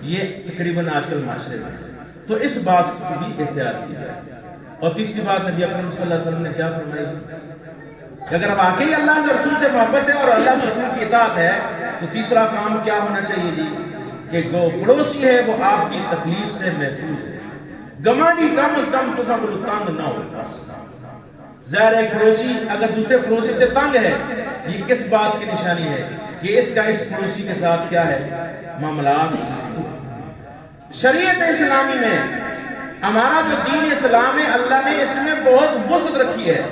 یہ تقریباً آج کل معاشرے میں ہے۔ تو اس بات کی بھی احتیاط کی جائے۔ اور تیسری بات نبی اکرم صلی اللہ علیہ وسلم نے کیا فرمائی کہ اگر واقعی اللہ کے رسول سے محبت ہے اور اللہ کے رسول کی اطاعت ہے تو تیسرا کام کیا ہونا چاہیے جی کہ جو پڑوسی ہے وہ آپ کی تکلیف سے محفوظ ہے، گمانڈی کم از کم تو سب تنگ نہ ہو۔ بس ظاہر ایک پڑوسی اگر دوسرے پڑوسی سے تنگ ہے، یہ کس بات کی نشانی ہے کہ اس کا اس پڑوسی کے ساتھ کیا ہے معاملات۔ شریعت اسلامی میں ہمارا جو دین اسلام ہے اللہ نے اس میں بہت وسعت رکھی ہے۔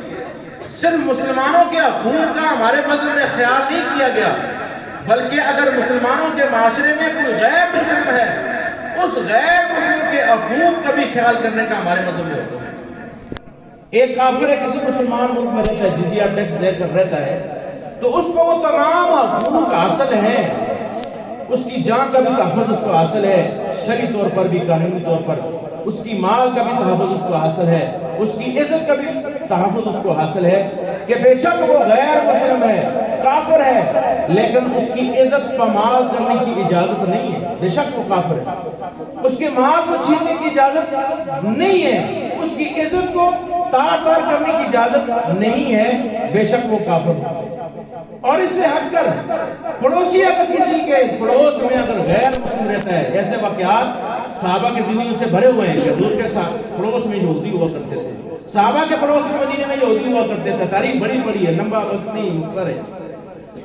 صرف مسلمانوں کے حقوق کا ہمارے مذہب میں خیال نہیں کیا گیا، بلکہ اگر مسلمانوں کے معاشرے میں کوئی غیر مسلم ہے اس غیر مسلم کے حقوق کا بھی خیال کرنے کا ہمارے مذہب میں حکم ہے۔ ایک کافر ہے کسی مسلمان ملک میں رہتا ہے، جزیہ ٹیکس دے کر رہتا ہے، تو اس کو وہ تمام حقوق حاصل ہیں، اس کی جان کا بھی تحفظ اس کو حاصل ہے، شرعی طور پر بھی قانونی طور پر، اس کی مال کا بھی تحفظ اس کو حاصل ہے، اس کی عزت کا بھی تحفظ اس کو حاصل ہے کہ بے شک وہ غیر مسلم ہے، کافر ہے، لیکن اس کی عزت پامال کرنے کی اجازت نہیں ہے۔ بے شک وہ کافر ہے، اس کے مال کو چھیننے کی اجازت نہیں ہے، اس کی عزت کو تار تار کرنے کی اجازت نہیں ہے، بے شک وہ کافر ہے۔ اور اس سے ہٹ کر پڑوسی اگر کسی کے پڑوس میں اگر غیر مسلم رہتا ہے، ایسے واقعات صحابہ کے زندگیوں سے بھرے ہوئے ہیں کہ حضور کے پڑوس میں یہودی ہوا کرتے تھے، صحابہ کے پڑوس میں مدینے میں یہودی ہوا کرتے تھے، تاریخ بڑی بڑی ہے، لمبا وقت نہیں مختصر ہے۔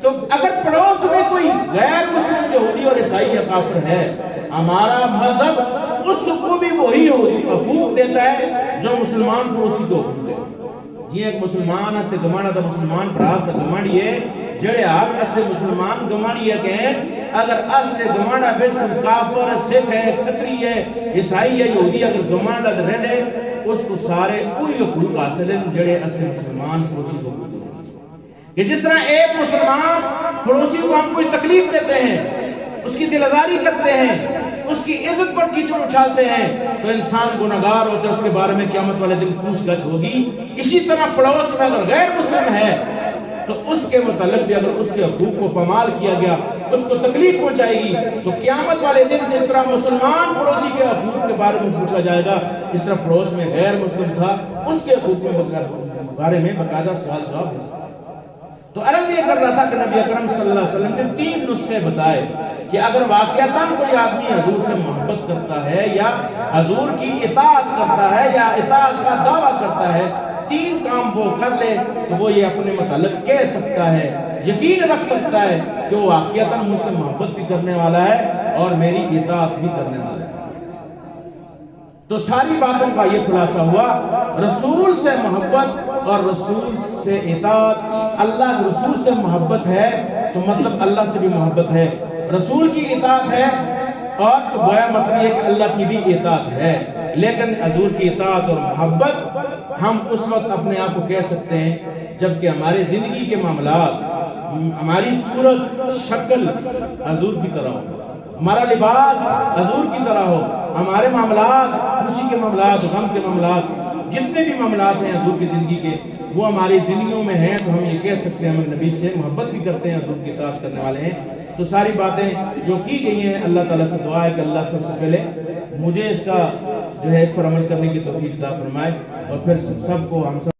تو اگر پڑوس میں کوئی غیر مسلم یہودی اور عیسائی یا کافر ہے، ہمارا مذہب اس کو بھی وہی حقوق دیتا ہے جو مسلمان پڑوسی کو حقوق دیتا ہے۔ یہ ایک مسلمان استے گمانا دا مسلمان پراس دا گمانی ہے، جڑے آپ استے مسلمان گمانی ہے کہ اگر استے گمانا بیچ کوئی کافر سکھ ہے، کھتری ہے، عیسائی ہے، یہودی اگر گمانا دا رہ دے، اس کو سارے کوئی حقوق حاصل ہیں جڑے استے مسلمان پڑوسی کو حقوق دیتے ہیں۔ کہ جس طرح ایک مسلمان پڑوسی کو ہم کوئی تکلیف دیتے ہیں، اس کی دلداری کرتے ہیں، اس کی عزت پر کیچڑ اچھالتے ہیں، تو انسان گناہگار ہوتا ہے، اس کے بارے میں قیامت والے دن پوچھ گچھ ہوگی۔ اسی طرح پڑوس میں اگر غیر مسلم ہے تو اس کے متعلق بھی اگر اس کے حقوق کو پامال کیا گیا، اس کو تکلیف پہنچائے گی، تو قیامت والے دن جس طرح مسلمان پڑوسی کے حقوق کے بارے میں پوچھا جائے گا، اس طرح پڑوس میں غیر مسلم تھا اس کے حقوق میں بارے میں باقاعدہ سوال جواب ہوگا۔ تو عرض یہ کر رہا تھا کہ نبی اکرم صلی اللہ علیہ وسلم نے 3 نسخے بتائے کہ اگر واقعتاً کوئی آدمی حضور سے محبت کرتا ہے یا حضور کی اطاعت کرتا ہے یا اطاعت کا دعویٰ کرتا ہے، 3 کام وہ کر لے تو وہ یہ اپنے متعلق کہہ سکتا ہے، یقین رکھ سکتا ہے کہ وہ واقعتاً مجھ سے محبت بھی کرنے والا ہے اور میری اطاعت بھی کرنے والا ہے۔ تو ساری باتوں کا یہ خلاصہ ہوا، رسول سے محبت اور رسول سے اطاعت۔ اللہ رسول سے محبت ہے تو مطلب اللہ سے بھی محبت ہے، رسول کی اطاعت ہے اور تو گویا مطلب یہ کہ اللہ کی بھی اطاعت ہے۔ لیکن حضور کی اطاعت اور محبت ہم اس وقت اپنے آپ کو کہہ سکتے ہیں جبکہ ہمارے زندگی کے معاملات، ہماری صورت شکل حضور کی طرح ہو، ہمارا لباس حضور کی طرح ہو، ہمارے معاملات، خوشی کے معاملات، غم کے معاملات، جتنے بھی معاملات ہیں حضور کی زندگی کے وہ ہماری زندگیوں میں ہیں، تو ہم یہ کہہ سکتے ہیں ہم نبی سے محبت بھی کرتے ہیں، حضور کی اطاعت کرنے والے ہیں۔ تو ساری باتیں جو کی گئی ہیں اللہ تعالیٰ سے دعا ہے کہ اللہ سب سے پہلے مجھے اس کا جو ہے اس پر عمل کرنے کی توفیق عطا فرمائے اور پھر سب کو ہم سب